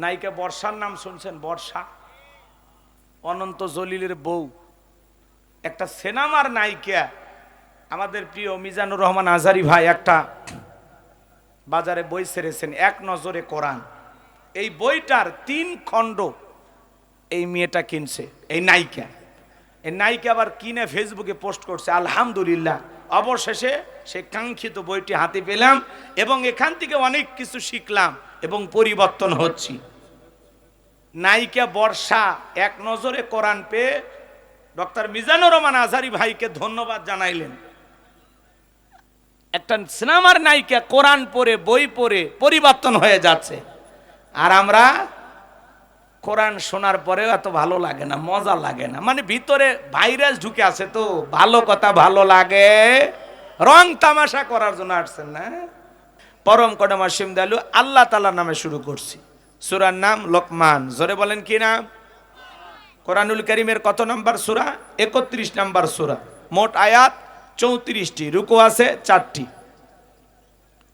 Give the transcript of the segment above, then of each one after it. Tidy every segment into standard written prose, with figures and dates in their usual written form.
নায়িকা বর্ষার নাম শুনছেন? বর্ষা, অনন্ত জলিলের বউ, একটা সিনেমার নায়িকা। আমাদের প্রিয় মিজানুর রহমান আজহারি ভাই একটা বাজারে বই ছেড়েছেন, এক নজরে কোরআন। এই বইটার 3 খণ্ড এই মেয়েটা কিনছে, এই নায়িকা। এই নায়িকা আবার কিনে ফেসবুকে পোস্ট করছে। আলহামদুলিল্লাহ, অবশেষে সে কাঙ্ক্ষিত বইটি হাতে পেলাম এবং এখান থেকে অনেক কিছু শিখলাম এবং পরিবর্তন হচ্ছি। নায়িকা বর্ষা এক নজরে কোরআন পেয়ে ডক্টর মিজানুর রহমান আজহারি ভাইকে ধন্যবাদ জানাইলেন। একটা সিনেমার নায়িকা কোরআন পড়ে, বই পড়ে পরিবর্তন হয়ে যাচ্ছে, আর আমরা কোরআন শোনার পরেও এত ভালো লাগে না, মজা লাগে না। মানে ভিতরে ভাইরাস ঢুকে আছে, তো ভালো কথা ভালো লাগে, রং তামাশা করার জন্য আসছেন না। পরম করুণা অসীম দয়ালু আল্লাহ তাআলার নামে শুরু করছি। সূরার নাম লোকমান। জোরে বলেন কি নাম? কোরআনুল কারীমের কত নাম্বার সূরা? 31 নাম্বার সূরা। মোট আয়াত 34টি, রুকু আছে 4টি।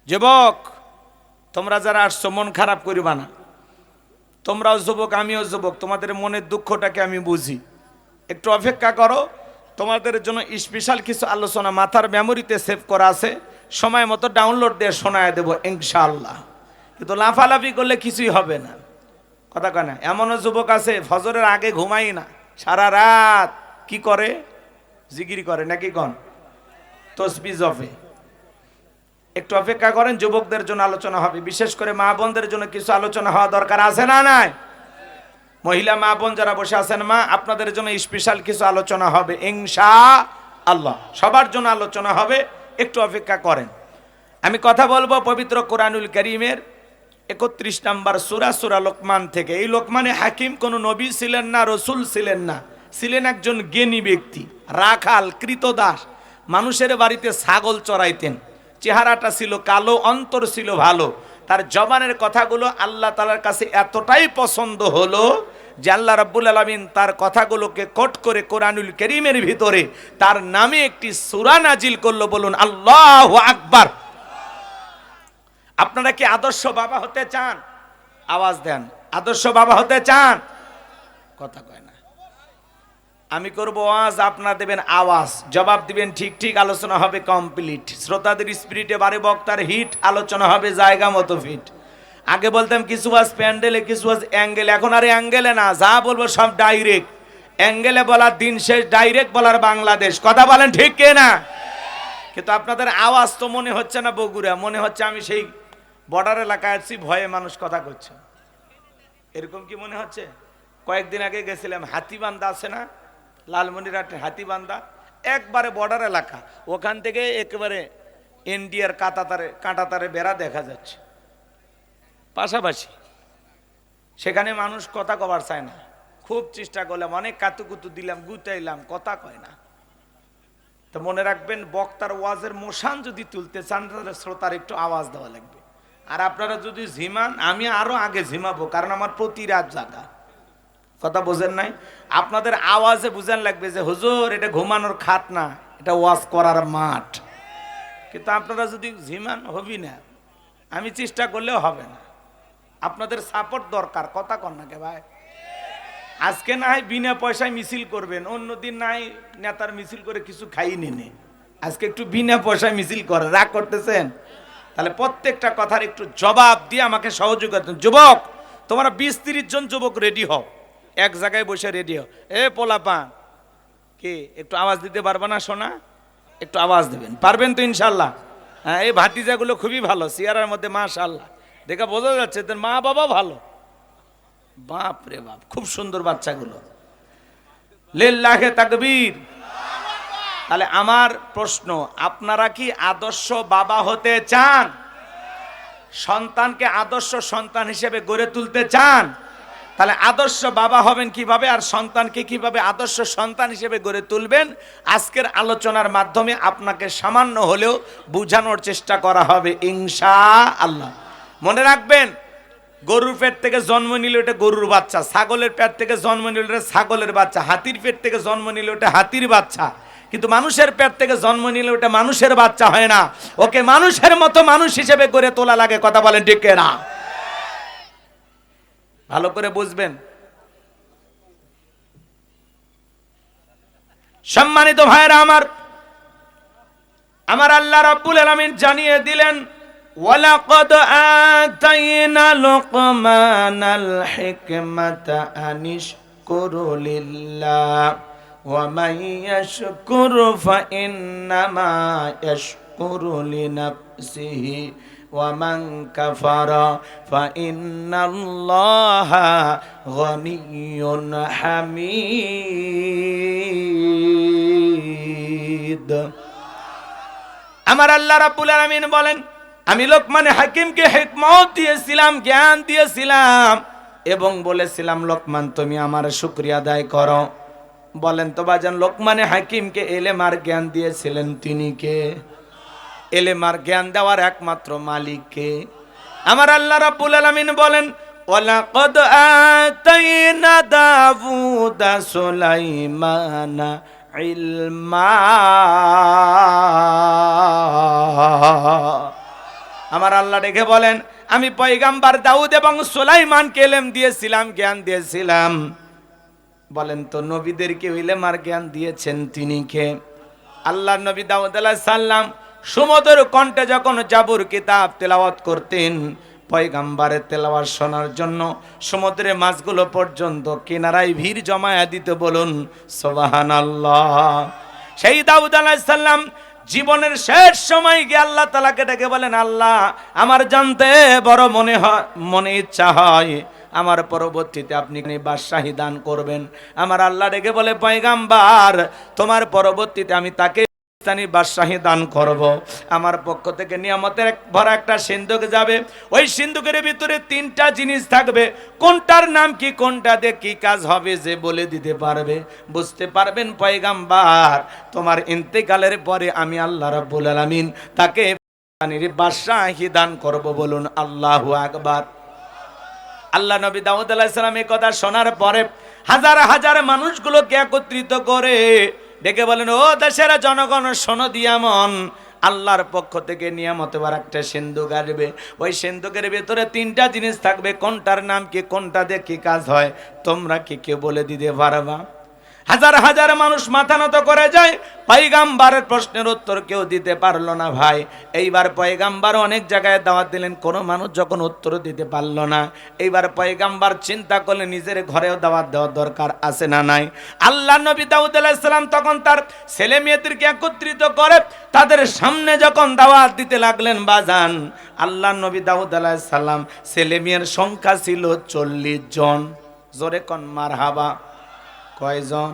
যুবক, তোমরা যারা আসছো মন খারাপ করিবা না। তোমরাও যুবক, আমিও যুবক, তোমাদের মনের দুঃখটাকে আমি বুঝি। একটু অপেক্ষা করো, তোমাদের জন্য স্পেশাল কিছু আলোচনা মাথার মেমোরিতে সেভ করা আছে, সময় মতো ডাউনলোড দিয়ে শোনায় দেবো ইনশাআল্লাহ। কিন্তু লাফালাফি করলে কিছুই হবে না, কথা কয় না। এমনও যুবক আছে ফজরের আগে ঘুমাই না, সারা রাত কি করে? জিকির করে নাকি কন? তসবিহ জপে। একটু অপেক্ষা করেন, যুবকদের জন্য আলোচনা হবে, বিশেষ করে মা বোনদের জন্য কিছু আলোচনা হওয়া দরকার আছে না নাই? মহিলা মা বোন যারা বসে আছেন, মা আপনাদের জন্য স্পেশাল কিছু আলোচনা হবে ইনশাআল্লাহ। সবার জন্য আলোচনা হবে, একটু অপেক্ষা করেন। আমি কথা বলবো পবিত্র কোরআনুল কারীমের 31 নাম্বার সূরা, সূরা লোকমান থেকে। এই লোকমানে হাকিম কোনো নবী ছিলেন না, রসুল ছিলেন না, ছিলেন একজন জ্ঞানী ব্যক্তি, রাখাল, কৃতদাস। মানুষের বাড়িতে ছাগল চড়াইতেন। চেহারাটা ছিল কালো, অন্তর ছিল ভালো। তার জবানের কথাগুলো আল্লাহ তাআলার কাছে এতটাই পছন্দ হলো যে আল্লাহ রাব্বুল আলামিন তার কথাগুলোকে কোট করে কোরআনুল কারীমের ভিতরে তার নামে একটি সূরা নাজিল করলো। বলুন আল্লাহু আকবার। আপনারা কি আদর্শ বাবা হতে চান? আওয়াজ দেন। আদর্শ বাবা হতে চান? কথা কয় না। আমি করব আওয়াজ, আপনারা দেবেন আওয়াজ, জবাব দিবেন ঠিক ঠিক, আলোচনা হবে কমপ্লিট। শ্রোতাদের স্পিরিটে বারে বক্তার হিট, আলোচনা হবে জায়গা মতো ফিট। আগে বলতাম কিছু আজ প্যান্ডেলে, কিছু আজ অ্যাঙ্গেল, এখন আর অ্যাঙ্গেলে না, যা বলবো সব ডাইরেক্ট। অ্যাঙ্গেলে বলার দিন শেষ, ডাইরেক্ট বলার বাংলাদেশ। কথা বলেন ঠিক কে না? কিন্তু আপনাদের আওয়াজ তো মনে হচ্ছে না বগুড়া, মনে হচ্ছে আমি সেই বর্ডার এলাকায় আছি, ভয়ে মানুষ কথা করছে। এরকম কি মনে হচ্ছে? কয়েকদিন আগে গেছিলাম, হাতিবান্ধা আছে না, লালমনিরহাটের হাতিবান্ধা, একবারে বর্ডার এলাকা। ওখান থেকে একেবারে ইন্ডিয়ার কাঁটাতারে বেড়া দেখা যাচ্ছে পাশাপাশি। সেখানে মানুষ কথা কবার চায় না। খুব চেষ্টা করলাম, অনেক কাতুকুতু দিলাম, গুতাইলাম, কথা কয় না। তো মনে রাখবেন, বক্তার ওয়াজের মোশান যদি তুলতে চান তাহলে শ্রোতার একটু আওয়াজ দেওয়া লাগবে। আর আপনারা যদি ঝিমান, আমি আরো আগে ঝিমাবো, কারণ আমার প্রতি রাত জাগা। কথা বোঝেন নাই? আপনাদের আওয়াজে বুঝান লাগবে যে হুজুর এটা ঘুমানোর খাট না, এটা ওয়াজ করার মাঠ। কিন্তু আপনারা যদি ঝিমান, হবি না। আমি চেষ্টা করলেও হবে না, আপনাদের সাপোর্ট দরকার। কথা কন না কে ভাই? আজকে না হয় বিনা পয়সায় মিছিল করবেন, অন্যদিন নাই নেতার মিছিল করে কিছু খাই নিনে। আজকে একটু বিনা পয়সায় মিছিল করেন, রাগ করতেছেন? তাহলে প্রত্যেকটা কথার একটু জবাব দিয়ে আমাকে সহযোগিতা করতেন। যুবক, তোমরা 20-30 জন যুবক রেডি হও, এক জায়গায় বসে রেডি হও। এ পোলাপা, কে একটু আওয়াজ দিতে পারবে না সোনা? একটু আওয়াজ দেবেন, পারবেন তো ইনশাল্লাহ? হ্যাঁ, এই ভাতিজাগুলো খুবই ভালো, চেয়ারের মধ্যে মাশাআল্লাহ, দেখে বোঝা যাচ্ছে তোর মা বাবা ভালো। বাপ রে বাপ, খুব সুন্দর বাচ্চাগুলো। লিল্লাহে তাকবীর। তাহলে আমার প্রশ্ন, আপনারা কি আদর্শ বাবা হতে চান? সন্তানকে আদর্শ সন্তান হিসেবে গড়ে তুলতে চান? তাহলে আদর্শ বাবা হবেন কিভাবে, আর সন্তানকে কিভাবে আদর্শ সন্তান হিসেবে গড়ে তুলবেন, আজকের আলোচনার মাধ্যমে আপনাকে সামান্য হলেও বোঝানোর চেষ্টা করা হবে ইনশাআল্লাহ। মনে রাখবেন, গরুর পেট থেকে জন্ম নিলে ওটা গরুর বাচ্চা, ছাগলের পেট থেকে জন্ম নিলে ওটা ছাগলের বাচ্চা, হাতির পেট থেকে জন্ম নিলে ওটা হাতির বাচ্চা। কিন্তু মানুষের পেট থেকে জন্ম নিলে ওটা মানুষের বাচ্চা হয় না, ওকে মানুষের মতো মানুষ হিসেবে গড়ে তোলা লাগে। কথা বলেন ঠিক না? ভালো করে বুঝবেন। সম্মানিত ভাইরা আমার, আমার আল্লাহ রাব্বুল আলামিন জানিয়ে দিলেন, ওয়ালাকাদ আতাইনা লুকমানাল হিকমাতা আনিশকুরু লিল্লাহ ওয়া মান ইয়াশকুরু ফাইন্নামা ইয়াশকুরু লিনাফসিহি ওয়া মান কাফারা ফাইন্নাল্লাহা গনিয়্যুন হামিদ। আমার আল্লাহ রাব্বুল আলামিন বলেন, আমি লোকমান হাকিমকে হিকমত দিয়েছিলাম, জ্ঞান দিয়েছিলাম এবং বলেছিলাম লোকমান তুমি আমার শুকরিয়া আদায় করো। বলেন তো বাজান, লোকমান হাকিমকে ইলম আর জ্ঞান দিয়েছিলেন তিনি কে? ইলম আর জ্ঞান দেওয়ার একমাত্র মালিক কে? আমার আল্লাহ রাব্বুল আলামিন বলেন, ওয়ালাকাদ আতাইনা দাউদা সুলাইমানা ইলমা। আমার আল্লাহ ডেকে বলেন, আমি পয়গাম্বার দাউদ এবং সুলাইমানকে ইলম দিয়েছিলাম, জ্ঞান দিয়েছিলাম। বলেন তো নবীদেরকে ইলম আর জ্ঞান দিয়েছেন তিনি কে? আল্লাহ নবী দাউদ আলাইহিস সালাম সুমধুর কণ্ঠে যখন জাবুর কিতাব তেলাওয়াত করতেন, পয়গাম্বারের তেলাওয়াত শোনার জন্য সমুদ্রের মাছগুলো পর্যন্ত কিনারায় ভিড় জমায়া দিতে, বলুন সুবহানাল্লাহ। সেই দাউদ আলাইহিস সালাম জীবনের শেষ সময় গিয়ে আল্লাহ তাআলাকে ডেকে বলেন, আল্লাহ আমার জানতে বড় মনে ইচ্ছা হয় আমার পরবর্তীতে আপনি বাদশাহী দান করবেন। আমার আল্লাহ ডেকে বলে, পয়গাম্বার তোমার পরবর্তীতে আমি তাকে বাদশাহী দান করব। আমার পক্ষ থেকে নিয়ামতের ভরা একটা সিন্ধুক যাবে, ওই সিন্ধুকের ভিতরে তিনটা জিনিস থাকবে, কোনটার নাম কি, কোনটা দিয়ে কি কাজ হবে যে বলে দিতে পারবে, বুঝতে পারবেন পয়গাম্বার তোমার ইন্তেকালের পরে আমি আল্লাহ রাব্বুল আলামিন তাকে বাদশাহী দান করব। বলুন আল্লাহু আকবার। আল্লাহ নবী দাউদ আলাইহিস সালাম এই কথা শোনার পরে হাজার হাজার মানুষগুলোকে একত্রিত করে ডেকে বলেন, ও দেশের জনগণ শোনো দিয়ামন, আল্লাহর পক্ষ থেকে নিয়ামতে ভরা একটা সিন্ধুক আসবে, ওই সিন্ধুকের ভিতরে তিনটা জিনিস থাকবে, কোনটার নাম কি, কোনটা দিয়ে কি কাজ হয়, তোমরা কি কেউ বলে দিতে পারবা? হাজার হাজার মানুষ মাথা নত করে যায়, পয়গাম্বারের প্রশ্নের উত্তর কেউ দিতে পারলো না। ভাই এইবার পয়গাম্বার অনেক জায়গায় দাওয়াত দিলেন, কোনো মানুষ যখন উত্তর দিতে পারলো না, এইবার পয়গাম্বার চিন্তা করলে নিজের ঘরেও দাওয়াত দেওয়ার দরকার আছে না নাই? আল্লাহ নবী দাউদ আলাইহিস সালাম তখন তার ছেলে মেয়েদেরকে একত্রিত করে তাদের সামনে যখন দাওয়াত দিতে লাগলেন, বাজান আল্লাহ নবী দাউদ আলাইহিস সালাম ছেলে মেয়ের সংখ্যা ছিল 40 জন। জোরে কোন মারহাবা। কয়জন?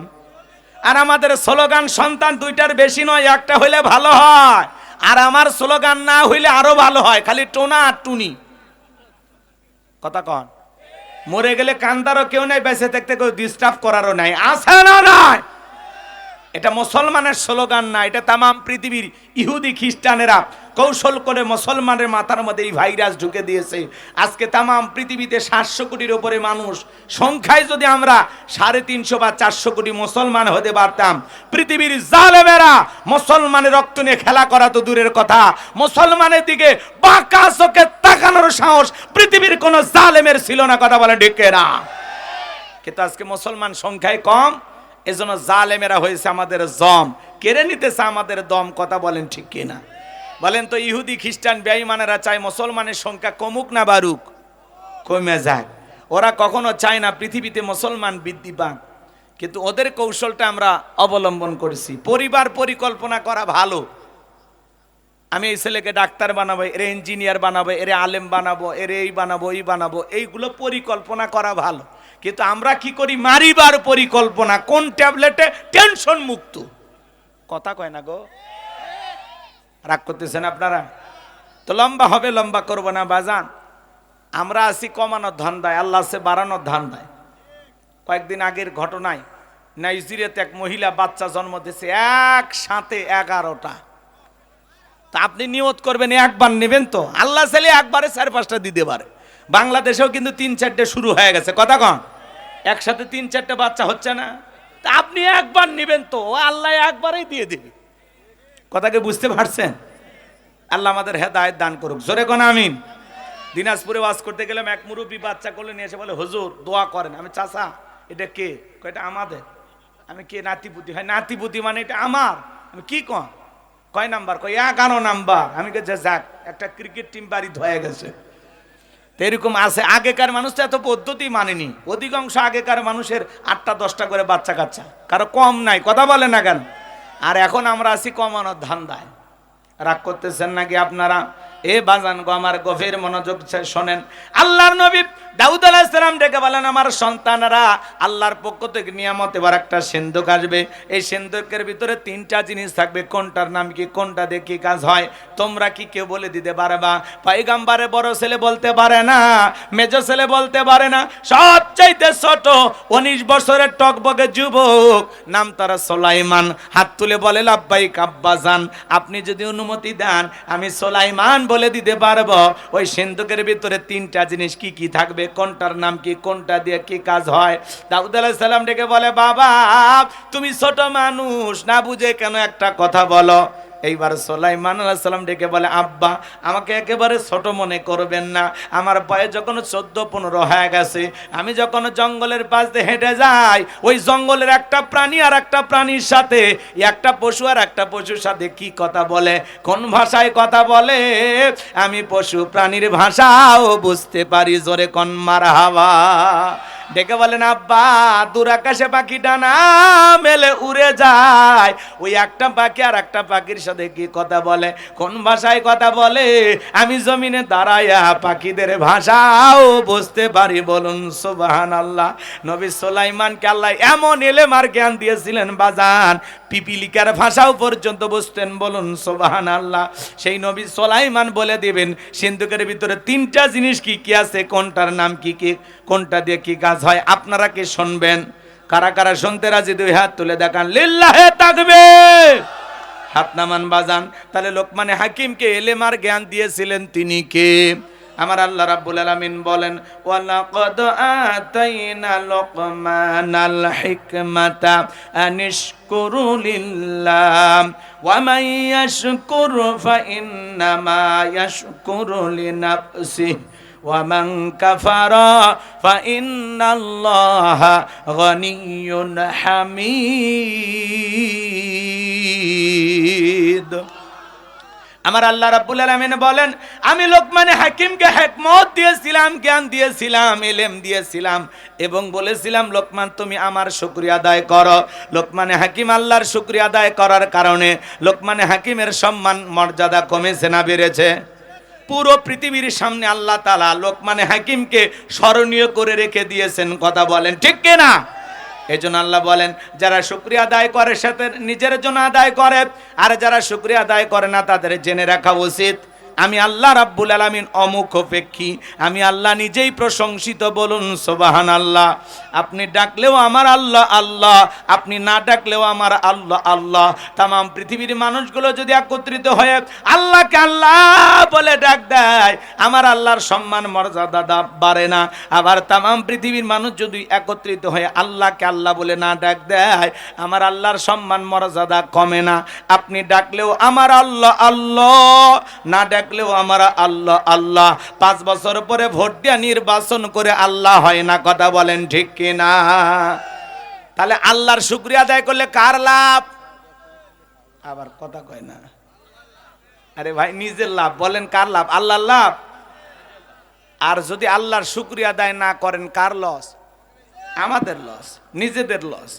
আর আমাদের স্লোগান সন্তান দুইটার বেশি নয়, একটা হইলে ভালো হয়। আর আমার স্লোগান না হইলে আরো ভালো হয়, খালি টোনা আর টুনি। কথা কন, মরে গেলে কান্দারও কেউ নাই, বেঁচে থাকতে কেউ ডিস্টার্ব করারও নাই, আছে না নাই? এটা মুসলমানের স্লোগান না, এটা তামাম পৃথিবীর ইহুদি খ্রিস্টানেরা কৌশল করে মুসলমানের মাথার মধ্যে এই ভাইরাস ঢুকে দিয়েছে। আজকে তামাম পৃথিবীতে 700 কোটির উপরে মানুষ, সংখ্যায় যদি আমরা 350 বা 400 কোটি মুসলমান হতে পারতাম, পৃথিবীর জালেমেরা মুসলমানের রক্ত নিয়ে খেলা করা তো দূরের কথা, মুসলমানের দিকে বাঁকা চোখে তাকানোর সাহস পৃথিবীর কোন জালেমের ছিল না। কথা বলে ঠিক না? কিন্তু আজকে মুসলমান সংখ্যায় কম, এজন্য জালেমেরা হয়েছে আমাদের জম, কেড়ে নিতেছে আমাদের দম। কথা বলেন ঠিক কিনা? বলেন তো ইহুদি খ্রিস্টান বেঈমানেরা চায় মুসলমানের সংখ্যা কমুক না বাড়ুক? কমে যায়। ওরা কখনো চায় না পৃথিবীতে মুসলমান বৃদ্ধি পাক, কিন্তু ওদের কৌশলটা আমরা অবলম্বন করেছি। পরিবার পরিকল্পনা করা ভালো, আমি এই ছেলেকে ডাক্তার বানাবো, এর ইঞ্জিনিয়ার বানাবো, এর আলেম বানাবো, এর এই বানাবো, এই বানাবো, এইগুলো পরিকল্পনা করা ভালো। কিন্তু আমরা কি করি? মারিবার পরিকল্পনা, কোন ট্যাবলেটে টেনশন মুক্ত। কথা কয় না গো? রাগ করতেছেন আপনারা? তো লম্বা হবে, লম্বা করবো না বাজান। আমরা আছি কমানোর ধান্দায়, আল্লাহ আছে বাড়ানোর ধান্দায়। কয়েকদিন আগের ঘটনায় নাইজেরিয়াতে এক মহিলা বাচ্চা জন্ম দিয়েছে, একসাথে 11টা। তা আপনি নিয়ত করবেন একবার নেবেন তো, আল্লাহ চাইলে একবারে 4-5টা দিতে পারে। বাংলাদেশেও কিন্তু 3-4টে শুরু হয়ে গেছে। কথা কন, একসাথে 3-4টে বাচ্চা হচ্ছে না? তা আপনি একবার নেবেন তো, আল্লাহ একবারেই দিয়ে দিবে। কথাকে বুঝতে পারছেন? আল্লাহ আমাদের হেদায়েত দান করুক। জোরে কোন আমিন। দিনাজপুরে ওয়াজ করতে গেলাম, এক মুরব্বী বাচ্চা করলে নিয়ে এসে বলে হুজুর দোয়া করেন। আমি চাচা এটা কে? এটা আমাদের। আমি কে? নাতিপুতি। হয় নাতিপুতি মানে এটা আমার। আমি কি কয় নাম্বার? কয় 11 নাম্বার। আমি কাছে যাক একটা ক্রিকেট টিম বাড়ি ধয়ে গেছে। তো এরকম আছে। আগেকার মানুষ তো এত পদ্ধতি মানেনি। অধিকাংশ আগেকার মানুষের 8টা 10টা করে বাচ্চা কাচ্চা, কারো কম নাই। কথা বলে না কেন? আর এখন আমরা আছি কমানোর ধান্দায়। রাগ করতেছেন নাকি আপনারা? এ বাজান গো আমার গভীর মনোযোগ শোনেন। আল্লাহর নবী দাউদ আলাইহিস সালাম ডেকে বলেন, আমার সন্তানরা আল্লাহর পক্ষ থেকে নিয়ামত এবার একটা সিন্ধুক আসবে। এই সিন্ধুকের ভিতরে 3টা জিনিস থাকবে। কোনটার নাম কি? কোনটা দিয়ে কি কাজ হয়? তোমরা কি কেউ বলে দিতে পারবা? পয়গম্বরের বড় ছেলে বলতে পারে না, মেজো ছেলে বলতে পারে না, সবচাইতে ছোট 19 বছরের টকবগে যুবক, নাম তার সুলাইমান, হাত তুলে বলে লাব্বাইক আব্বাজান, আপনি যদি অনুমতি দেন আমি সুলাইমান বলে দিতে পারবো ওই সিন্ধুকের ভিতরে 3টা জিনিস কি কি থাকবে, কোনটার নাম কি, কোনটা দিয়ে কি কাজ হয়। দাউদ আলাইহিস সালাম ডেকে বলে, বাবা তুমি ছোট মানুষ, না বুঝে কেন একটা কথা বলো। এইবার সুলাইমান আলাইহিস সালাম ডেকে বলে, আব্বা আমাকে একেবারে ছোট মনে করবেন না। আমার বয়স যখন 14-15 হয়ে গেছে, আমি যখন জঙ্গলের পাশ দিয়ে হেঁটে যাই, ওই জঙ্গলের একটা প্রাণী আর একটা প্রাণীর সাথে, একটা পশু আর একটা পশুর সাথে কি কথা বলে, কোন ভাষায় কথা বলে, আমি পশু প্রাণীর ভাষাও বুঝতে পারি। জোরে কোন মারহাবা। ডেকে বলেন, আব্বা দূর আকাশে পাখি ডানা মেলে উড়ে যায়, ওই একটা পাখি আর একটা পাখির সাথে কি কথা বলে, কোন ভাষায় কথা বলে, আমি জমিনে দাঁড়ায়া পাখিদের ভাষাও বুঝতে পারি। বলুন সুবহানাল্লাহ। নবী সুলাইমানকে আল্লাহ এমন এলেমার জ্ঞান দিয়েছিলেন বাজান, পিপিলিকার ভাষাও পর্যন্ত বুঝতেন। বলুন সুবহানাল্লাহ। সেই নবী সুলাইমান বলে দিবেন সিন্ধুকের ভিতরে 3টা জিনিস কি কি আছে, কোনটার নাম কি কি, কোনটা দিয়ে কি কাজ হয়। আপনারা কি শুনবেন? কারা কারা শুনতে রাজি? 2 হাত তুলে দেখান। লিল্লাহে তাকবীর। হাত নামান বাজান। তাহলে লোকমানে হাকিমকে এলেমার জ্ঞান দিয়েছিলেন তিনি কে? আমার আল্লাহ রাব্বুল আলামিন বলেন, ওয়ালাকাদ আতাইনা লুকমানাল হিকমাতা আনিশকুরু লিল্লাহ ওয়া মান ইয়াশকুর ফাইন্নামা ইয়াশকুরু লিনাফসিহি ওয়া মান কাফারা ফাইন্নাল্লাহা গনিয়্যুন হামিদ। আমার আল্লাহ রাব্বুল আলামিন বলেন, আমি লোকমানে হাকিমকে হিকমত দিয়েছিলাম, জ্ঞান দিয়েছিলাম, ইলম দিয়েছিলাম এবং বলেছিলাম লোকমান তুমি আমার শুকরিয়া আদায় করো। লোকমানে হাকিম আল্লাহর শুকরিয়া আদায় করার কারণে লোকমানে হাকিমের সম্মান মর্যাদা কমেছে না বেড়েছে? পুরো পৃথিবীর সামনে আল্লাহ তাআলা লোকমানে হাকিমকে স্মরণীয় করে রেখে দিয়েছেন। কথা বলেন ঠিক কিনা? এজন্য আল্লাহ বলেন, যারা শুকরিয়া আদায় করে সেটা নিজের জন্য আদায় করে, আর যারা শুকরিয়া আদায় করে না তাদের জেনে রাখা উচিত আমি আল্লাহ রাব্বুল আলামিন অমুখাপেক্ষী, আমি আল্লাহ নিজেই প্রশংসিত। বলুন সুবহানাল্লাহ। আপনি ডাকলেও আমার আল্লাহ আল্লাহ, আপনি না ডাকলেও আমার আল্লাহ আল্লাহ। তামাম পৃথিবীর মানুষগুলো যদি একত্রিত হয়ে আল্লাহকে আল্লাহ বলে ডাক দেয়, আমার আল্লাহর সম্মান মর্যাদা বাড়ে না। আবার তামাম পৃথিবীর মানুষ যদি একত্রিত হয়ে আল্লাহকে আল্লাহ বলে না ডাক দেয়, আমার আল্লাহর সম্মান মর্যাদা কমে না। আপনি ডাকলেও আমার আল্লাহ আল্লাহ, না ডাকলেও আমার আল্লাহ আল্লাহ। 5 বছর পরে ভোট দিয়ে নির্বাচন করে আল্লাহ হয় না। কথা বলেন ঠিক কিনা? তাহলে আল্লাহর শুকরিয়া আদায় করলে কার লাভ? আবার কথা কয় না। আরে ভাই নিজের লাভ বলেন, কার লাভ? আল্লাহর লাভ। আর যদি আল্লাহর শুকরিয়া আদায় না করেন কার লস? আমাদের লস, নিজেদের লস।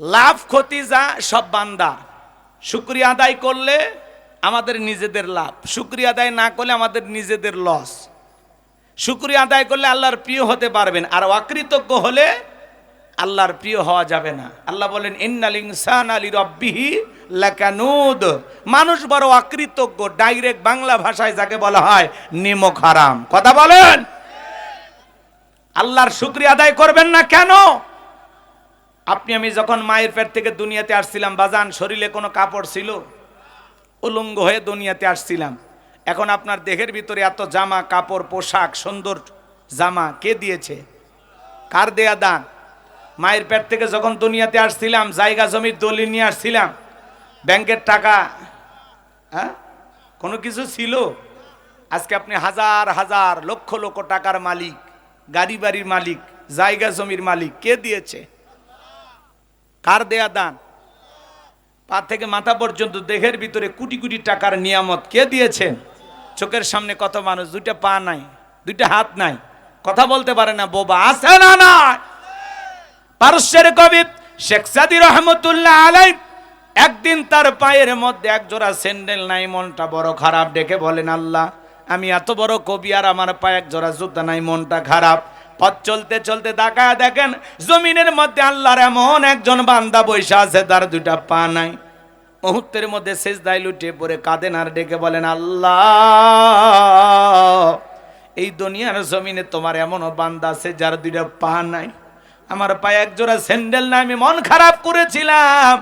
লাভ ক্ষতি যা সব বান্দা। শুকরিয়া আদায় করলে আমাদের নিজেদের লাভ, শুকরিয়া আদায় না করলে আমাদের নিজেদের লস। শুকরিয়া আদায় করলে আল্লাহর প্রিয় হতে পারবেন, আর অকৃতজ্ঞ হলে আল্লাহর প্রিয় হওয়া যাবে না। আল্লাহ বলেন, ইন্নাল ইনসানা লিরাব্বিহি লাকানুদ। মানুষ বড় অকৃতজ্ঞ, ডাইরেক্ট বাংলা ভাষায় যাকে বলা হয় নিমক হারাম। কথা বলেন। আল্লাহর শুকরিয়া আদায় করবেন না কেন? আপনি আমি যখন মায়ের পেট থেকে দুনিয়াতে আসছিলাম বাজান, শরীরে কোনো কাপড় ছিল? উলঙ্গ হয়ে দুনিয়াতে আসছিলাম। এখন আপনার দেহের ভিতরে এত জামা কাপড় পোশাক সুন্দর জামা কে দিয়েছে? কার দেয়া দান? মায়ের পেট থেকে যখন দুনিয়াতে আসছিলাম জায়গা জমির দলিল নিয়ে আসছিলাম, ব্যাংকের টাকা, হ্যাঁ কোনো কিছু ছিল? আজকে আপনি হাজার হাজার লক্ষ লক্ষ টাকার মালিক, গাড়ি বাড়ির মালিক, জায়গা জমির মালিক। কে দিয়েছে? কার দেয়া দান? পা থেকে মাথা পর্যন্ত দেহের ভিতরে কোটি কোটি টাকার নিয়ামত কে দিয়েছেন? চোখের সামনে কত মানুষ দুইটা পা নাই, দুইটা হাত নাই, কথা বলতে পারে না, বোবা আছে না? না। পারস্যের কবি শেখ সাদী রহমতুল্লাহ আলাইহি একদিন তার পায়ের মধ্যে এক জোড়া স্যান্ডেল নাই, মনটা বড় খারাপ, ডেকে বলেন, আল্লাহ আমি এত বড় কবি আর আমার পায়ে এক জোড়া জুতা নাই, মনটা খারাপ। পথ চলতে চলতে তাকায় দেখেন জমিনের মধ্যে আল্লাহর এমন একজন বান্দা বৈশা আছে, তার দুইটা পা নাই। মুহূর্তের মধ্যে সিজদায় লুটিয়ে পড়ে কাঁদেন আর ডেকে বলেন, আল্লাহ এই দুনিয়ার জমিনে তোমার এমনও বান্দা আছে যার দুইটা পা নাই, আমার পায়ে এক জোড়া স্যান্ডেল নাই, আমি মন খারাপ করেছিলাম,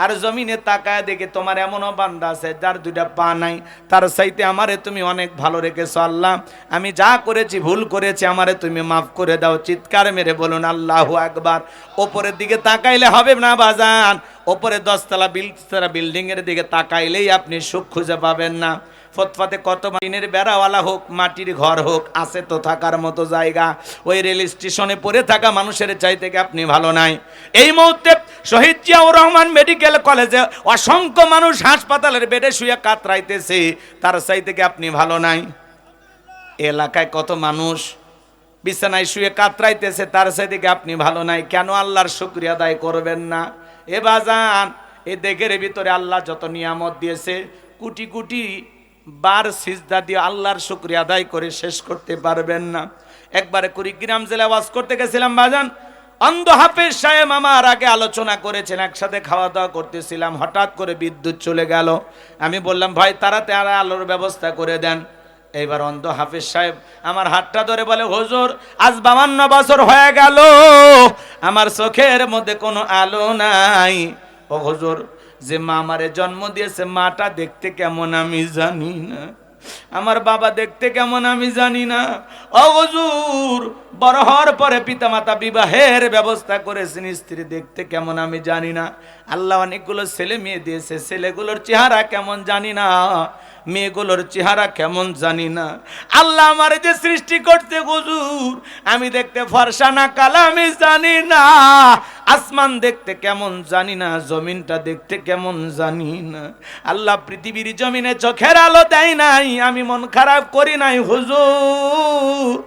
আর জমিনে তাকায় দেখে তোমার এমনও বান্দা আছে যার দুইটা পা নাই, তার চাইতে আমারে তুমি অনেক ভালো রেখেছো আল্লাহ, আমি যা করেছি ভুল করেছি, আমারে তুমি মাফ করে দাও। চিৎকার মেরে বলুন আল্লাহু আকবার। ওপরের দিকে তাকাইলে হবে না বাজান, ওপরে 10 তলা বিল্ডিং এর দিকে তাকাইলেই আপনি সুখ খুঁজে পাবেন না। ফুটপাতে কত টিনের বেড়াওয়ালা হোক, মাটির ঘর হোক, আছে তো থাকার মতো জায়গা, ওই রেল স্টেশনে পড়ে থাকা মানুষের চাইতে কি আপনি ভালো নাই? এই মুহূর্তে শহীদ জিয়াউর রহমান মেডিকেল কলেজে অসংখ্য মানুষ হাসপাতালের বেডে শুয়ে কাতরাইতেছে, তার চাইতে কি আপনি ভালো নাই? এলাকায় কত মানুষ বিছানায় শুয়ে কাতরাইতেছে, তার চাইতে কি আপনি ভালো নাই? কেন আল্লাহর শুকরিয়া আদায় করবেন না? এ বাজান, এই দেহের ভিতরে আল্লাহ যত নিয়ামত দিয়েছে, কোটি কোটি বার সিজদা দিয়ে আল্লাহর শুকরিয়া আদায় করে শেষ করতে পারবেন না। একবারে কুড়িগ্রাম জেলা ওয়াজ করতে গেছিলাম বাজান, অন্ধ হাফেজ সাহেব আমার আগে আলোচনা করেছেন, একসাথে খাওয়া দাওয়া করতেছিলাম, হঠাৎ করে বিদ্যুৎ চলে গেল। আমি বললাম ভাই তাড়াতাড়ি আলোর ব্যবস্থা করে দেন। এইবার অন্ধ হাফেজ সাহেব আমার হাতটা ধরে বলে, হুজুর আজ 52 বছর হয়ে গেল আমার চোখের মধ্যে কোনো আলো নাই। ও হুজুর, যে মা আমারে জন্ম দিয়েছে মাটা দেখতে কেমন আমি জানি না, আমার বাবা দেখতে কেমন আমি জানি না। ও হুজুর, বড় হওয়ার পরে পিতামাতা বিবাহের ব্যবস্থা করেছেন, স্ত্রী দেখতে কেমন আমি জানি না। আল্লাহ অনেকগুলো ছেলে মেয়ে দিয়েছে, ছেলেগুলোর চেহারা কেমন জানি না, মেয়েগুলোর চেহারা কেমন জানি না। আল্লাহ আমার যে সৃষ্টি করতে হুজুর, আমি দেখতে ফর্সা না কালা আমি জানি না, আসমান দেখতে কেমন জানি না, জমিনটা দেখতে কেমন জানি না। আল্লাহ পৃথিবীর জমিনে চোখের আলো দেয় নাই, আমি মন খারাপ করি নাই হুজুর।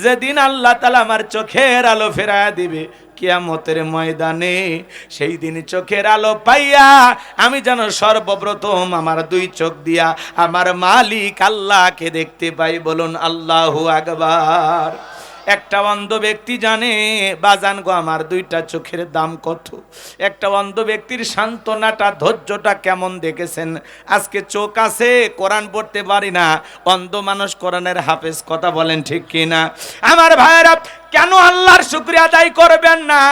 যেদিন আল্লাহ তাআলা আমার চোখের আলো ফেরায় দিবে কিয়ামতের ময়দানে, সেই দিন চোখের আলো পাইয়া আমি যেন সর্বপ্রথম আমার 2 চোখ দিয়া আমার মালিক আল্লাহকে দেখতে পাই। বলুন আল্লাহু আকবার। একটা অন্ধ ব্যক্তি জানে বাজান গো আমার 2টা চোখের দাম কত। একটা অন্ধ ব্যক্তির সান্ত্বনাটা, ধৈর্যটা কেমন দেখেছেন। আজকে চোখ আছে, কোরআন পড়তে পারি না, অন্ধ মানুষ কোরআনের হাফেজ, কথা বলেন ঠিক কিনা? আমার ভাইয়েরা, কেন আল্লাহর শুকরিয়া আদায় করবেন না?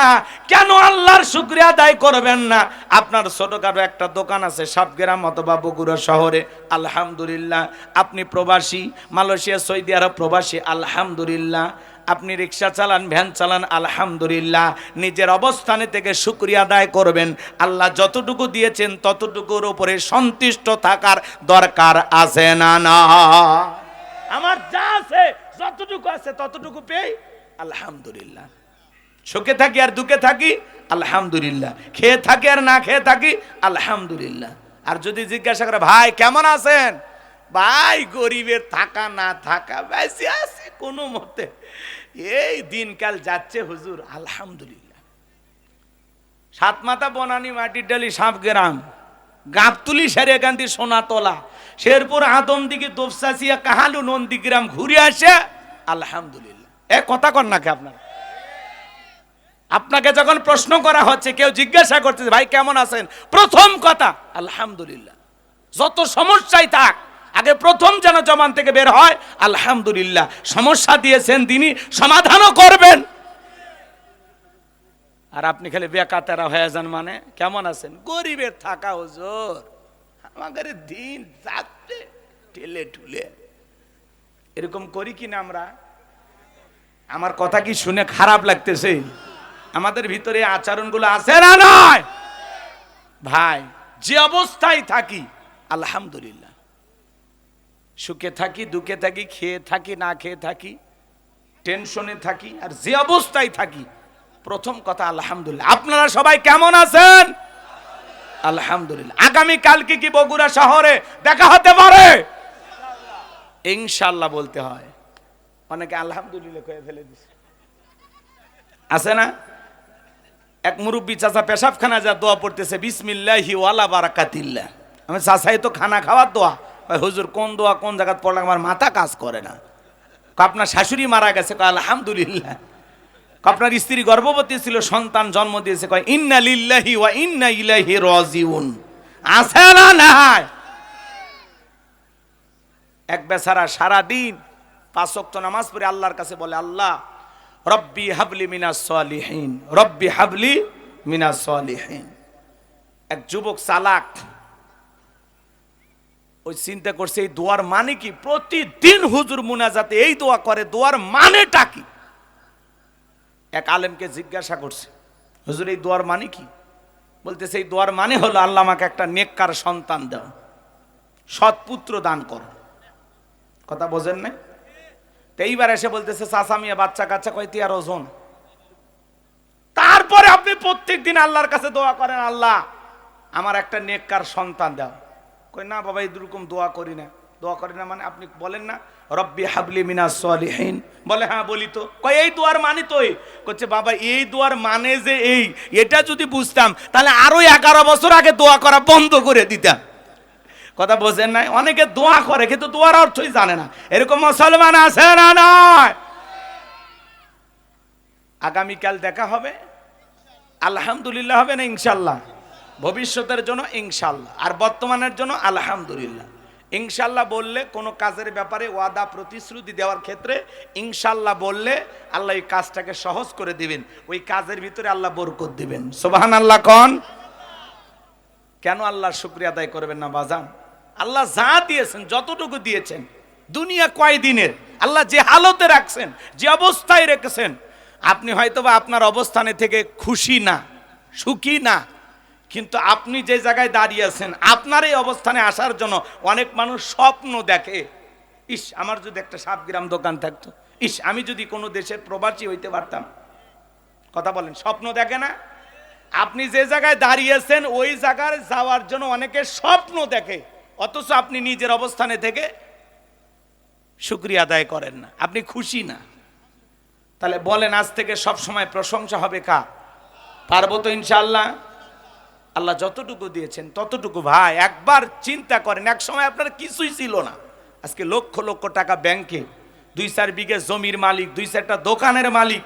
কেন আল্লাহর শুকরিয়া আদায় করবেন না? আপনার ছোটখাটো একটা দোকান আছে সাতগ্রাম অথবা বগুড়া শহরে, আলহামদুলিল্লাহ। আপনি প্রবাসী, মালয়েশিয়া সৌদি আরব প্রবাসী, আলহামদুলিল্লাহ। আপনি রিক্সা চালান, ভ্যান চালান, আলহামদুলিল্লাহ। নিজের অবস্থানে থেকে শুকরিয়া আদায় করবেন। আল্লাহ যতটুকু দিয়েছেন ততটুকুর উপরে সন্তুষ্ট থাকার দরকার আছে না? না, আমার যা আছে যতটুকু আছে ততটুকু পেয়ে আলহামদুলিল্লাহ। সুখে থাকি আর দুঃখে থাকি আলহামদুলিল্লাহ, খেয়ে থাকি আর না খেয়ে থাকি আলহামদুলিল্লাহ। আর যদি জিজ্ঞাসা করে ভাই কেমন আছেন, ভাই গরিবের থাকা না থাকা বেশি আছে কোনো মতে, এই দিনকাল যাচ্ছে হুজুর আলহামদুলিল্লাহ। সাতমাথা বনানী মাটির ডালি সাপগ্রাম গাবতুলি সেরেকান্তি সোনাতলা শেরপুর আদমদিঘি দোপসাসিয়া কাহালু নন্দীগ্রাম ঘুরে আসে আলহামদুলিল্লাহ। এ কথা কন নাকি আপনার? আপনাকে যখন প্রশ্ন করা হচ্ছে, কেউ জিজ্ঞাসা করতেছে ভাই কেমন আছেন, প্রথম কথা আলহামদুলিল্লাহ। যত সমস্যাই থাক আগে প্রথম যেন জবান থেকে বের হয় আলহামদুলিল্লাহ। সমস্যা দিয়েছেন তিনি, সমাধানও করবেন। আর আপনি খালি বেকাতেরা হয়ে যান, মানে কেমন আছেন, গরিবের থাকা হুজুর, আমাদের দিন যাচ্ছে ঠেলে ঠুলে। এরকম করি কিনা আমরা? আমার কথা কি শুনে খারাপ লাগতেছে? আমাদের ভিতরে আচরণগুলো আছে না নয়? ভাই যে অবস্থায় থাকি আলহামদুলিল্লাহ। সুখে থাকি, দুঃখে থাকি, খেয়ে থাকি, না খেয়ে থাকি, টেনশনে থাকি, আর যে অবস্থায় থাকি, প্রথম কথা আলহামদুলিল্লাহ। আপনারা সবাই কেমন আছেন? আলহামদুলিল্লাহ। আগামী কালকে কি বগুড়া শহরে দেখা হতে পারে? ইনশাআল্লাহ বলতে হয়। অনেকে আলহামদুলিল্লাহ কয়ে ফেলে দিছে, আছে না? এক মুরব্বী চাচা পেশাবখানা যা দোয়া পড়তেছে, বিসমিল্লাহি ওয়ালা বারাকাতিল্লাহ। আমি চাচাই তো খানা খাওয়ার দোয়া। হুজুর কোন দোয়া কোন জায়গায় পড়লাম, আমার মাথা কাজ করে না। আপনার শাশুড়ি মারা গেছে, আলহামদুলিল্লাহ। আপনার স্ত্রী গর্ভবতী ছিল, সন্তান জন্ম দিয়েছে, কয় ইন্না লিল্লাহি ওয়া ইন্না ইলাইহি রাজিউন। আছে না নাই? এক বেচারা সারাদিন 5 ওয়াক্ত নামাজ পড়ে আল্লাহর কাছে বলে, আল্লাহ রব্বি হাবলি মিনাস সালিহিন, রব্বি হাবলি মিনাস সালিহিন। এক যুবক চালাক, ওই চিন্তা করছে এই দোয়ার মানে কি? প্রতিদিন হুজুর মুনাজাতে এই দোয়া করে, দোয়ার মানেটা কি? এক আলেমকে জিজ্ঞাসা করছে, হুজুর এই দোয়ার মানে কি? বলতেছে এই দোয়ার মানে হলো, আল্লাহ আমাকে একটা নেককার সন্তান দাও, সৎ পুত্র দান করো। কথা বোঝেন না? তো এইবার এসে বলতেছে চাচা মিয়া বাচ্চা কাচ্চা কয়টি আর ওজন। তারপরে আপনি প্রত্যেক দিন আল্লাহর কাছে দোয়া করেন, আল্লাহ আমার একটা নেককার সন্তান দাও। কই না বাবা, এরকম দোয়া করি না। দোয়া করি না মানে আপনি বলেন না রব্বি হাবলি মিনাস সালিহিন? বলে হ্যাঁ বলি তো। কই এই দোয়ার মানে তো এই? কচ্ছে বাবা এই দোয়ার মানে যে এই, এটা যদি বুঝতাম তাহলে আরো 11 বছর আগে দোয়া করা বন্ধ করে দিতাম। কথা বোঝেন নাই? অনেকে দোয়া করে কিন্তু দোয়ার অর্থই জানে না। এরকম মুসলমান আছে না নয়? আগামীকাল দেখা হবে, আলহামদুলিল্লাহ হবে না ইনশাআল্লাহ? ভবিষ্যতের জন্য ইনশাআল্লাহ, আর বর্তমানের জন্য আলহামদুলিল্লাহ। ইনশাআল্লাহ বললে কোনো কাজের ব্যাপারে ওয়াদা প্রতিশ্রুতি দেওয়ার ক্ষেত্রে ইনশাআল্লাহ বললে আল্লাহ এই কাজটাকে সহজ করে দিবেন, ওই কাজের ভিতরে আল্লাহ বরকত দিবেন। সুবহানাল্লাহ কোন? কেন আল্লাহর শুকরিয়া আদায় করবেন না বাজান? আল্লাহ যা দিয়েছেন, যতটুকু দিয়েছেন, দুনিয়া কয় দিনের, আল্লাহ যে হালতে রাখছেন, যে অবস্থায় রেখেছেন, আপনি হয়তোবা আপনার অবস্থানে থেকে খুশি না, সুখী না, কিন্তু আপনি যে জায়গায় দাঁড়িয়ে আছেন, আপনার এই অবস্থানে আসার জন্য অনেক মানুষ স্বপ্ন দেখে। ইস আমার যদি একটা সাবগ্রাম দোকান থাকতো, ইস আমি যদি কোনো দেশের প্রবাসী হইতে পারতাম। কথা বলেন, স্বপ্ন দেখে না? আপনি যে জায়গায় দাঁড়িয়েছেন ওই জায়গায় যাওয়ার জন্য অনেকে স্বপ্ন দেখে, অথচ আপনি নিজের অবস্থানে থেকে শুকরিয়া আদায় করেন না, আপনি খুশি না। তাহলে বলেন আজ থেকে সব সময় প্রশংসা হবে কার? পারবো তো ইনশাআল্লাহ? আল্লাহ যতটুকু দিয়েছেন ততটুকু ভাই একবার চিন্তা করেন। এক সময় আপনার কিছুই ছিল না, আজকে লক্ষ লক্ষ টাকা ব্যাংকে, 2-4 বিঘে জমির মালিক, 2-4টা দোকানের মালিক।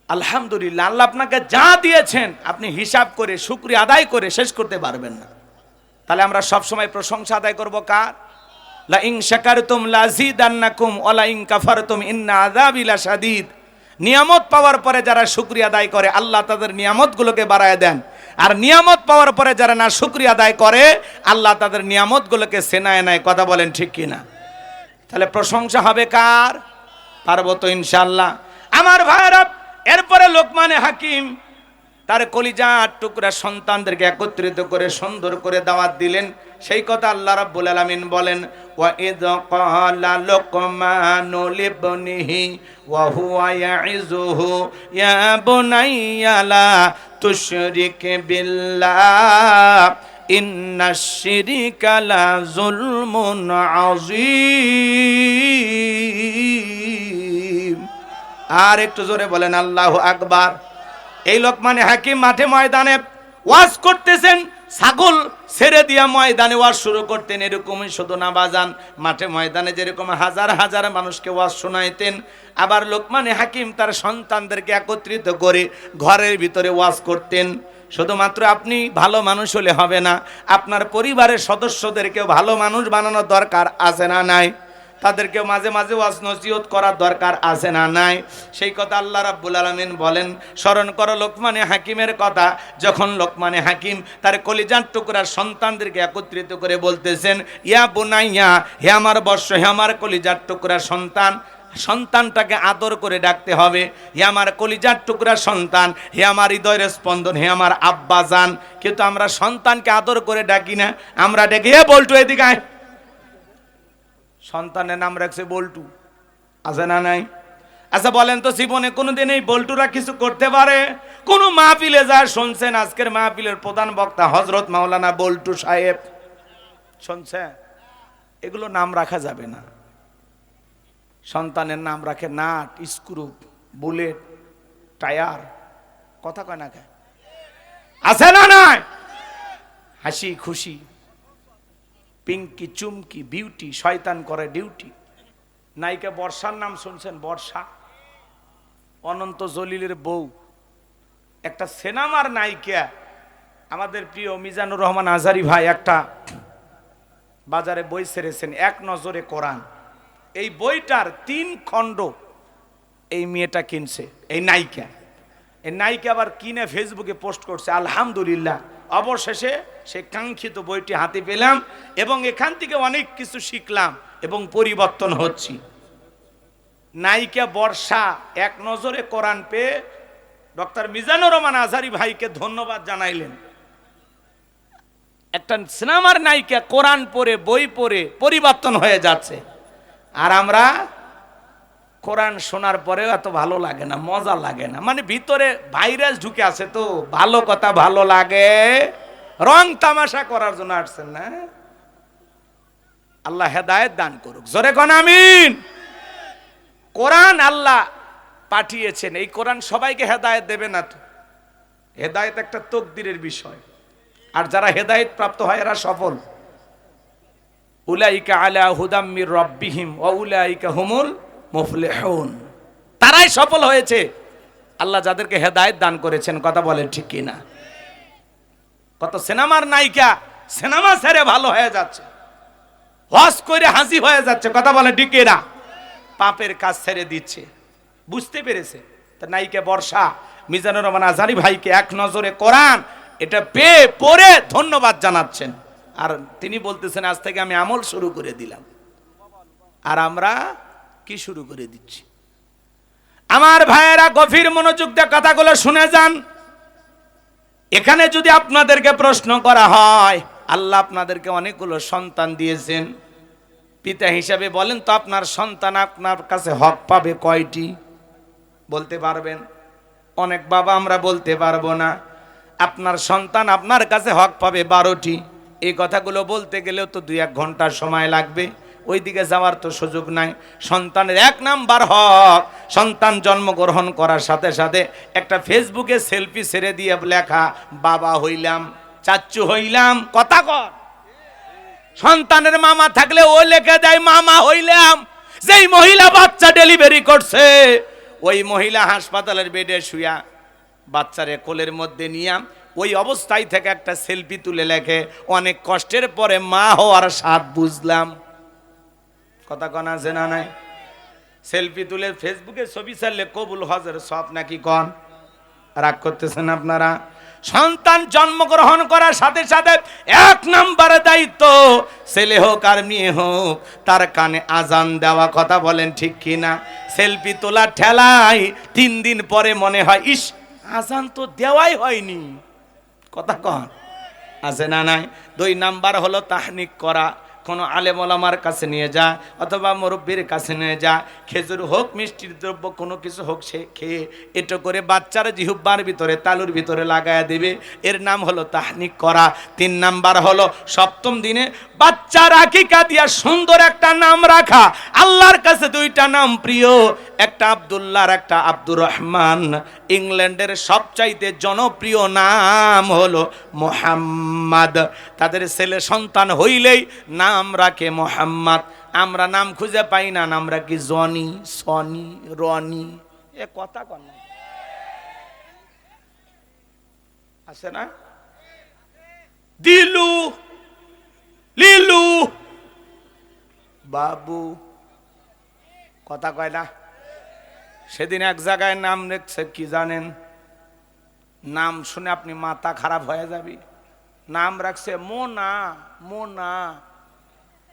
আলহামদুলিল্লাহ, আল্লাহ আপনাকে যা দিয়েছেন আপনি হিসাব করে শুকরিয়া আদায় করে শেষ করতে পারবেন না। তাহলে আমরা সব সময় প্রশংসা আদায় করব কার? লা ইন শাকারতুম লাযিদান্নাকুম ওয়া লা ইন কাফারতুম ইন্না আযাবি লাশাদীদ। নিয়ামত পাওয়ার পরে যারা শুকরিয়া আদায় করে আল্লাহ তাদের নিয়ামতগুলোকে বাড়ায় দেন, আর নিয়ামত পাওয়ার পরে যারা না শুকরিয়া আদায় করে আল্লাহ তাদের নিয়ামতগুলোকে সেনায় নেয়। কথা বলেন ঠিক কিনা? তাহলে প্রশংসা হবে কার? পারবো তো ইনশাআল্লাহ। আমার ভাইরা, এরপরে লোকমানে হাকিম তার কলিজার টুকরা সন্তানদেরকে একত্রিত করে সুন্দর করে দাওয়াত দিলেন। সেই কথা আল্লাহ রাব্বুল আলামিন বলেন, ওয়া ইয ক্বালা লুকমানু লিবনিহি ওয়া হুয়া ইয়াইযুহু ইয়া বুনাইয়া লা তুশরিক বিল্লাহ ইন্নাশ শিরকা লা যুলমুন আযীম। আর একটু জোরে বলেন আল্লাহু আকবার। এই লোকমানে হাকিম মাঠে ময়দানে ওয়াজ করতেছেন, ছাগল ছেড়ে দিয়া ময়দানে ওয়াজ শুরু করতেন। এরকমই শুধু না বাজান, মাঠে ময়দানে যেরকম হাজার হাজার মানুষকে ওয়াজ শোনাইতেন, আবার লোকমানে হাকিম তার সন্তানদেরকে একত্রিত করে ঘরের ভিতরে ওয়াজ করতেন। শুধুমাত্র আপনি ভালো মানুষ হলে হবে না, আপনার পরিবারের সদস্যদেরকেও ভালো মানুষ বানানোর দরকার আছে না নাই? তাদেরকে মাঝে মাঝে ওয়াজ নসিহত করার দরকার আছে না নাই? সেই কথা আল্লাহ রাব্বুল আলামিন বলেন। স্মরণ করো লোকমানে হাকিমের কথা, যখন লোকমানে হাকিম তার কলিজার টুকরা সন্তানদেরকে একত্রিত করে বলতেছেন, ইয়া বুনাইয়া, হে আমার বর্ষ, হে আমার কলিজার টুকরা সন্তান। সন্তানটাকে আদর করে ডাকতে হবে, হে আমার কলিজার টুকরা সন্তান, হে আমার হৃদয়ের স্পন্দন, হে আমার আব্বা জান। কিন্তু আমরা সন্তানকে আদর করে ডাকি না, আমরা ডেকে হে বল্টু এদিকে আয়, সন্তানের নাম রাখছে বল্টু, আছে না নাই? আচ্ছা বলেন তো, জীবনে কোনোদিন এই বল্টুরা কিছু করতে পারে? কোন মাহফিলে যা শুনছেন, আজকের মাহফিলের প্রধান বক্তা হযরত মাওলানা বল্টু সাহেব, শুনছেন? এগুলো নাম রাখা যাবে না। সন্তানের নাম রাখে নাট, স্ক্রু, বুলেট, টায়ার, কথা কয় না কে? আছে না নাই? হাসি খুশি, পিঙ্কি চুমকি বিউটি, শয়তান করে ডিউটি। নায়িকা বর্ষার নাম শুনছেন? বর্ষা, অনন্ত জলিলের বউ, একটা সিনেমার নায়িকা। আমাদের প্রিয় মিজানুর রহমান আজহারি ভাই একটা বাজারে বই ছেড়েছেন, এক নজরে কোরআন। এই বইটার 3 খণ্ড এই মেয়েটা কিনছে, এই নায়িকা। এই নায়িকা আবার কিনে ফেসবুকে পোস্ট করছে। আলহামদুলিল্লাহ, অবশেষে সে কাঙ্ক্ষিত বইটি হাতে পেলাম এবং এখান থেকে অনেক কিছু শিখলাম এবং পরিবর্তন হচ্ছি। নায়িকা বর্ষা এক নজরে কোরআন পেয়ে ডক্টর মিজানুর রহমান আজহারি ভাইকে ধন্যবাদ জানাইলেন। একটা সিনেমার নায়িকা কোরআন পড়ে, বই পড়ে পরিবর্তন হয়ে যাচ্ছে, আর আমরা কোরআন শোনার পরেও এত ভালো লাগে না, মজা লাগে না। মানে ভিতরে ভাইরাস ঢুকে আছে, তো ভালো কথা ভালো লাগে, রং তামাশা করার জন্য আসছেন না। আল্লাহ হেদায়েত দান করুক, জোরে কোন আমিন। কোরআন আল্লাহ পাঠিয়েছেন, এই কোরআন সবাইকে হেদায়েত দেবে না তো। হেদায়েত একটা তকদিরের বিষয়, আর যারা হেদায়েত প্রাপ্ত হয় এরা সফল। উলাইকা আলা হুদাম মির রাব্বিহিম ওয়া উলাইকা হুমুল মুফলিহুন, তারাই সফল হয়েছে আল্লাহ যাদেরকে হেদায়েত দান করেছেন। কথা বলেন ঠিক কি না? কত সিনেমার নায়িকা সিনেমা ছেড়ে ভালো হয়ে যাচ্ছে, হজ করে হাসি হয়ে যাচ্ছে। কথা বলেন ঠিক কি না? পাপের কাজ ছেড়ে দিচ্ছে, বুঝতে পেরেছে। তা নায়িকা বর্ষা মিজানুর রহমান আজহারি ভাইকে এক নজরে কোরআন এটা পেয়ে পড়ে ধন্যবাদ জানাচ্ছেন, আর তিনি বলতেছেন আজ থেকে আমি আমল শুরু করে দিলাম। আর আমরা কি শুরু করে দিচ্ছি? আমার ভাইয়েরা গভীর মনোযোগ দিয়ে কথাগুলো শুনে যান। এখানে যদি আপনাদেরকে প্রশ্ন করা হয়, আল্লাহ আপনাদেরকে অনেকগুলো সন্তান দিয়েছেন, পিতা হিসাবে বলেন তো আপনার সন্তান আপনার কাছে হক পাবে কয়টি? বলতে পারবেন? অনেক বাবা আমরা বলতে পারবো না। আপনার সন্তান আপনার কাছে হক পাবে 12টি। এই কথাগুলো বলতে গেলেও তো 2-1 ঘন্টার সময় লাগবে, ওইদিকে যাওয়ার তো সুযোগ নাই। সন্তানের 1 নাম্বার হক, সন্তান জন্মগ্রহণ করার সাথে সাথে একটা ফেসবুকে সেলফি ছেড়ে দিয়ে লেখা বাবা হইলাম, চাচ্চু হইলাম। কথা কর। সন্তানের মামা থাকলে ও লেখে দেয় মামা হইলাম। যেই মহিলা বাচ্চা ডেলিভারি করছে, ওই মহিলা হাসপাতালের বেডে শুয়া বাচ্চারে কোলের মধ্যে নিয়ে ওই অবস্থায় থেকে একটা সেলফি তুলে লেখে অনেক কষ্টের পরে মা হওয়ার স্বাদ বুঝলাম। কথা কন আছে না নাই? সেলফি তুলে ফেসবুকে ছবি ছাড়লে কবুল হজের সব নাকি কন? রাগ করতেছেন আপনারা? সন্তান জন্মগ্রহণ করার সাথে সাথে 1 নম্বরে দায়িত্ব, ছেলে হোক আর মেয়ে হোক, তার কানে আজান দেওয়া। কথা বলেন ঠিক কিনা? সেলফি তোলা ঠেলাই 3 দিন পরে মনে হয় ইস আজান তো দেওয়াই হয়নি। কথা কন আছে না নাই? 2 নাম্বার হলো তাহনিক করা। কোনো আলেম ওলামার কাছে নিয়ে যা অথবা মুরব্বির কাছে নিয়ে যা, খেজুর হোক মিষ্টির দ্রব্য কোনো কিছু হোক সে খেয়ে এটো করে বাচ্চার জিহ্বার ভিতরে তালুর ভিতরে লাগায়া দেবে, এর নাম হলো তাহনিক করা। 3 নাম্বার হলো 7ম দিনে বাচ্চার আকিকা দিয়া সুন্দর একটা নাম রাখা। আল্লাহর কাছে 2টা নাম প্রিয়, একটা আব্দুল্লাহ আর একটা আব্দুর রহমান। ইংল্যান্ডের সবচাইতে জনপ্রিয় নাম হলো মুহাম্মদ। তাদের ছেলে সন্তান হইলেই নাম রাখে মুহাম্মদ। আমরা নাম খুঁজে পাই না, নাম রাখি জনি, সনি, রনি। এ কথা কন আছে না? দিলু, লিলু, বাবু। কথা কয় না? সেদিন এক জায়গায় নাম রেখেছে কি জানেন? নাম শুনে আপনি মাথা খারাপ হয়ে যাবে। নাম রাখছে মোনা, মোনা।